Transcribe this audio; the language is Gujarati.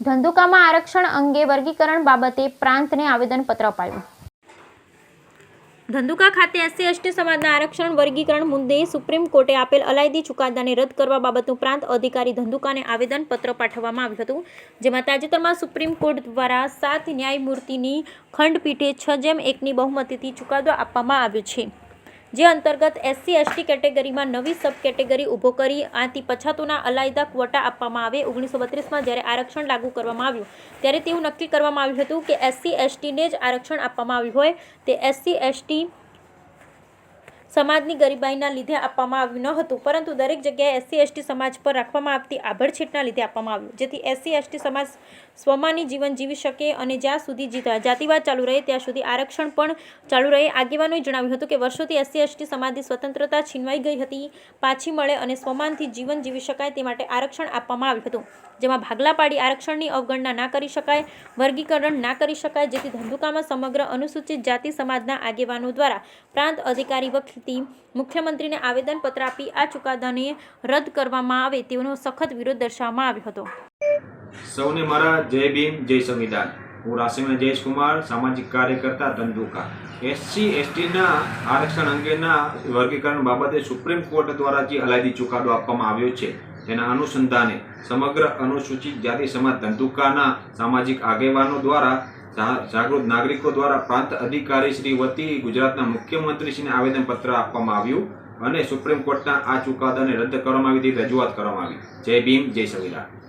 ધંધુકામાં આરક્ષણ અંગે વર્ગીકરણ બાબતે પ્રાંતને આવેદનપત્ર અપાયું. ધંધુકા ખાતે એસસી એસટી સમાજના આરક્ષણ વર્ગીકરણ મુદ્દે સુપ્રીમ કોર્ટે આપેલ અલાયદી ચુકાદાને રદ કરવા બાબતનું પ્રાંત અધિકારી ધંધુકાને આવેદનપત્ર પાઠવવામાં આવ્યું હતું. જેમાં તાજેતરમાં સુપ્રીમ કોર્ટ દ્વારા 7 ન્યાયમૂર્તિની ખંડપીઠે 6:1ની બહુમતીથી ચુકાદો આપવામાં આવ્યો છે. જે અંતર્ગત એસસી એસટી કેટેગરીમાં નવી સબ કેટેગરી ઊભો કરી આથી પછાતોના અલાયદા ક્વોટા આપવામાં આવે. 1932માં જ્યારે આરક્ષણ લાગુ કરવામાં આવ્યું ત્યારે તેવું નક્કી કરવામાં આવ્યું હતું કે એસસી એસટીને જ આરક્ષણ આપવામાં આવ્યું હોય તે એસસી એસટી સમાજની ગરીબાઈના લીધે આપવામાં આવ્યું ન હતું, પરંતુ દરેક જગ્યાએ એસસી એસટી સમાજ પર રાખવામાં આવતી આભડછેટના લીધે આપવામાં આવ્યું, જેથી એસસી એસટી સમાજ સ્વમાની જીવન જીવી શકે અને જ્યાં સુધી જાતિવાદ ચાલુ રહે ત્યાં સુધી આરક્ષણ પણ ચાલુ રહે. આગેવાનોએ જણાવ્યું હતું કે વર્ષોથી એસસી એસટી સમાજની સ્વતંત્રતા છીનવાઈ ગઈ હતી, પાછી મળે અને સ્વમાનથી જીવન જીવી શકાય તે માટે આરક્ષણ આપવામાં આવ્યું હતું. જેમાં ભાગલા પાડી આરક્ષણની અવગણના ના કરી શકાય, વર્ગીકરણ ના કરી શકાય, જેથી ધંધુકામાં સમગ્ર અનુસૂચિત જાતિ સમાજના આગેવાનો દ્વારા પ્રાંત અધિકારી વખતે મુખ્યમંત્રીને આવેદનપત્ર આપી આ ચુકાદાને રદ કરવામાં આવે તેનો સખત વિરોધ દર્શાવવામાં આવ્યો હતો. સૌને મારા જય ભીમ જય સંવિધાન. હું રાશિમન જયેશકુમાર, સામાજિક કાર્યકર્તા ધંધુકા. એસસી એસટીના આરક્ષણ અંગેના વર્ગીકરણ બાબતે સુપ્રીમ કોર્ટ દ્વારા જે અલાયદી ચુકાદો આપવામાં આવ્યો છે તેના અનુસંધાને સમગ્ર અનુસૂચિત જાતિ સમાજ ધંધુકાના સામાજિક આગેવાનો દ્વારા જાગૃત નાગરિકો દ્વારા પ્રાંત અધિકારી શ્રી વતી ગુજરાતના મુખ્યમંત્રીશ્રીને આવેદનપત્ર આપવામાં આવ્યું અને સુપ્રીમ કોર્ટના આ ચુકાદાને રદ કરવામાં આવી હતી રજૂઆત કરવામાં આવી. જય ભીમ જય સંવિધાન.